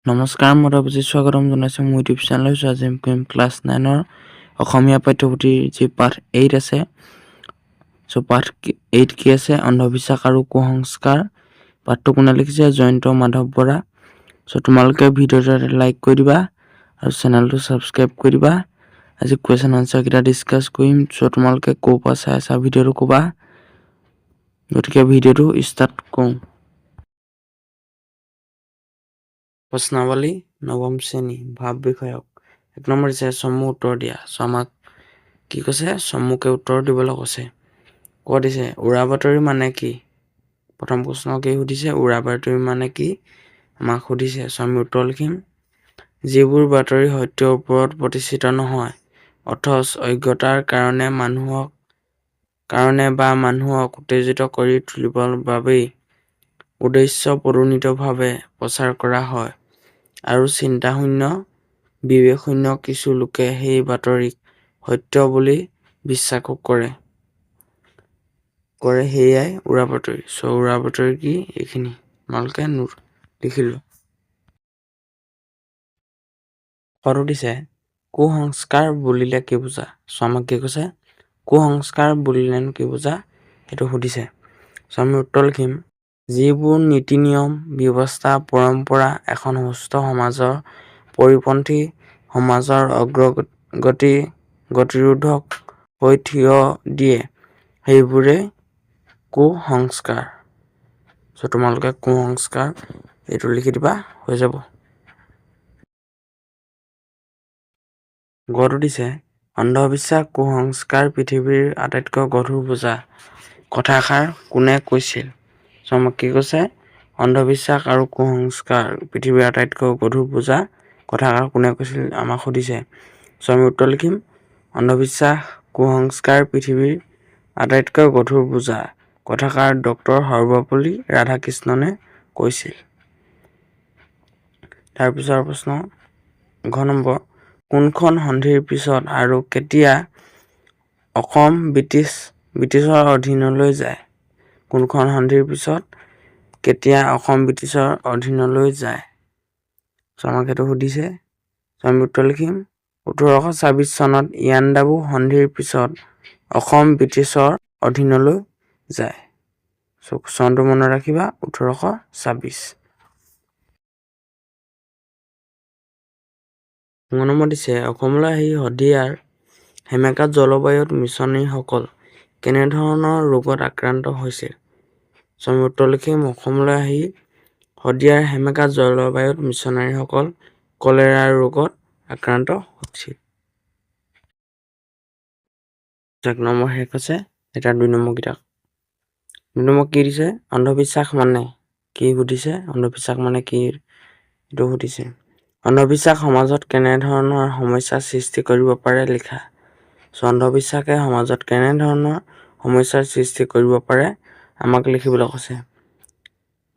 নমস্কাৰ, মই অভিজিত স্বাগতম জনাইছোঁ মোৰ ইউটিউব চেনেল আজি আমি কৰিম ক্লাছ 9ৰ অসমীয়া পাঠ্যপুথিৰ যি পাঠ 8 আছে। পাঠ 8 কি আছে? অন্ধবিশ্বাস আৰু কুসংস্কাৰ। পাঠটো কোনে লিখিছে? জয়ন্ত মাধৱ বৰা। তোমালোকে ভিডিঅ'টো লাইক কৰি দিবা আৰু চেনেলটো ছাবস্ক্ৰাইব কৰি দিবা। আজি কুৱেশ্যন আনচাৰ কেইটা ডিছকাছ কৰিম। তোমালোকে ক'ৰ পৰা চাই আছা ভিডিঅ'টো ক'বা। গতিকে ভিডিঅ'টো ষ্টাৰ্ট কৰোঁ। প্ৰশ্নাৱলী নৱম শ্ৰেণী ভাৱ বিষয়ক 1 নম্বৰ দিছে চমু উত্তৰ দিয়া। আমাক কি কৈছে? চমুকে উত্তৰ দিবলৈ কৈছে। ক দিছে উৰা বাতৰি মানে কি? প্ৰথম প্ৰশ্ন কি সুধিছে? উৰা বাতৰি মানে কি আমাক সুধিছে। আমি উত্তৰ লিখিম। যিবোৰ বাতৰি সত্যৰ ওপৰত প্ৰতিষ্ঠিত নহয় অথচ অজ্ঞতাৰ কাৰণে মানুহক উত্তেজিত কৰি তুলিবৰ বাবেই উদ্দেশ্যপ্ৰণোদিতভাৱে প্ৰচাৰ কৰা হয় আৰু চিন্তাশূন্য বিবেকশূন্য কিছু লোকে সেই বাতৰিক সত্য বুলি বিশ্বাসো কৰে সেয়াই উৰা বাতৰি। উৰা বাতৰি কি? এইখিনি তোমালোকে লিখিলো। সৰু দিছে কুসংস্কাৰ বুলিলে কি বুজা? আমাক কি কৈছে? কুসংস্কাৰ বুলিলেনো কি বুজা সেইটো সুধিছে। আমি উত্তৰ লিখিম। যিবোৰ নীতি নিয়ম ব্যৱস্থা পৰম্পৰা এখন সুস্থ সমাজৰ পৰিপন্থী সমাজৰ গতিৰোধক হৈ থিয় দিয়ে সেইবোৰে কুসংস্কাৰ। তোমালোকে কুসংস্কাৰ এইটো লিখি দিবা, হৈ যাব। গটো দিছে অন্ধবিশ্বাস কুসংস্কাৰ পৃথিৱীৰ আটাইতকৈ গধুৰ বোজা। কথাষাৰ কোনে কৈছিল? আমাক কি কৈছে? অন্ধবিশ্বাস আৰু কুসংস্কাৰ পৃথিৱীৰ আটাইতকৈ গধুৰ বোজা। কথাষাৰ কোনে কৈছিল আমাক সুধিছে। আমি উত্তৰ লিখিম। অন্ধবিশ্বাস কুসংস্কাৰ পৃথিৱীৰ আটাইতকৈ গধুৰ বোজা। কথাষাৰ ডক্টৰ সৰ্বপল্লী ৰাধাকৃষ্ণনে কৈছিল। তাৰপিছৰ প্ৰশ্ন ঘ নম্বৰ কোনখন সন্ধিৰ পিছত আৰু কেতিয়া অসম ব্ৰিটিছৰ অধীনলৈ যায়? কোনখন সন্ধিৰ পিছত কেতিয়া অসম ব্ৰিটিছৰ অধীনলৈ যায়? আমাক সেইটো সুধিছে। আমি উত্তৰ লিখিম। 1826 চনত ইয়াণ্ডাবু সন্ধিৰ পিছত অসম ব্ৰিটিছৰ অধীনলৈ যায়। চনটো মনত ৰাখিবা 1826। নম্বৰ দিছে অসমলৈ আহি শদিয়াৰ সেমেকা জলবায়ুত মিছনেৰীসকল কেনেধৰণৰ ৰোগত আক্ৰান্ত হৈছিল? আমি উত্তৰ লিখিম। অসমলৈ আহি শদিয়াৰ সেমেকা জলবায়ুত মিছনেৰীসকল কলেৰা ৰোগত আক্ৰান্ত হৈছিল। 1 নম্বৰ শেষ আছে। এটা 2 নম্বৰ কিতাপ 2 নম্বৰ কি দিছে? অন্ধবিশ্বাস মানে কি সুধিছে? অন্ধবিশ্বাস মানে কি এইটো সুধিছে। অন্ধবিশ্বাস সমাজত কেনেধৰণৰ সমস্যাৰ সৃষ্টি কৰিব পাৰে লিখা। অন্ধবিশ্বাসে সমাজত কেনেধৰণৰ সমস্যাৰ সৃষ্টি কৰিব পাৰে আমাক লিখিবলৈ কৈছে।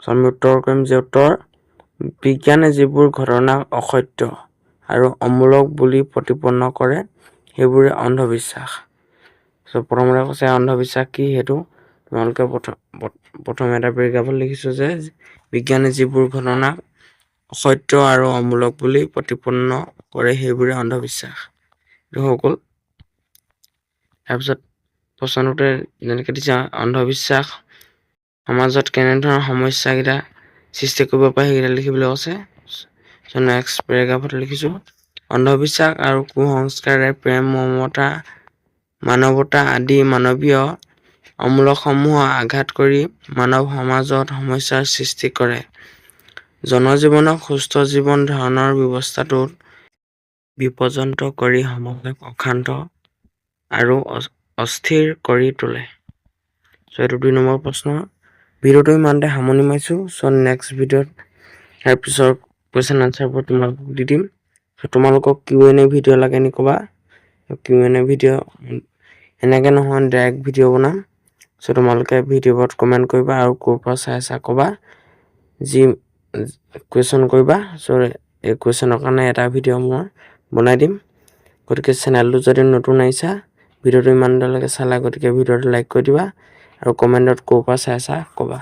আমি উত্তৰ কৰিম যে উত্তৰ বিজ্ঞানে যিবোৰ ঘটনাক অসত্য আৰু অমূলক বুলি প্ৰতিপন্ন কৰে সেইবোৰে অন্ধবিশ্বাস। প্ৰথমতে কৈছে অন্ধবিশ্বাস কি সেইটো তোমালোকে প্ৰথম এটা পেৰেগ্ৰাফত লিখিছো যে বিজ্ঞানে যিবোৰ ঘটনাক অসত্য আৰু অমূলক বুলি প্ৰতিপন্ন কৰে সেইবোৰে অন্ধবিশ্বাস। এইটো হৈ গ'ল। তাৰপিছত প্ৰশ্নতে যেনেকৈ দিছে অন্ধবিশ্বাস সমাজত কেনেধৰণৰ সমস্যাকেইটা সৃষ্টি কৰিব পাৰে সেইকেইটা লিখিবলৈ কৈছে। নেক্সট পেৰেগ্ৰাফত লিখিছো অন্ধবিশ্বাস আৰু কুসংস্কাৰে প্ৰেম মমতা মানৱতা আদি মানৱীয় অমূলকসমূহক আঘাত কৰি মানৱ সমাজত সমস্যাৰ সৃষ্টি কৰে। জনজীৱনক সুস্থ জীৱন ধাৰণৰ ব্যৱস্থাটোত বিপৰ্যস্ত কৰি সমাজক অশান্ত আৰু অস্থিৰ কৰি তোলে। এইটো 2 নম্বৰ প্ৰশ্ন। ভিডিঅ'টো ইমানতে সামৰণি মাৰিছো। নেক্সট ভিডিঅ'ত তাৰপিছৰ কুৱেশ্যন আনচাৰবোৰ তোমালোকক দি দিম। তোমালোকক Q&A ভিডিঅ' লাগে নি ক'বা। Q&A ভিডিঅ' এনেকৈ নহয় ডাইৰেক্ট ভিডিঅ' বনাম। তোমালোকে ভিডিঅ'ত কমেণ্ট কৰিবা আৰু ক'ৰ পৰা চাই আছা ক'বা। যি কুৱেশ্যন কৰিবা এই কুৱেশ্যনৰ কাৰণে এটা ভিডিঅ' মই বনাই দিম। গতিকে চেনেলটো যদি নতুন আহিছা ভিডিঅ'টো ইমানলৈকে চালা গতিকে ভিডিঅ'টো লাইক কৰি দিবা আৰু কমেণ্টত ক'ৰ পৰা চাই আছা ক'বা।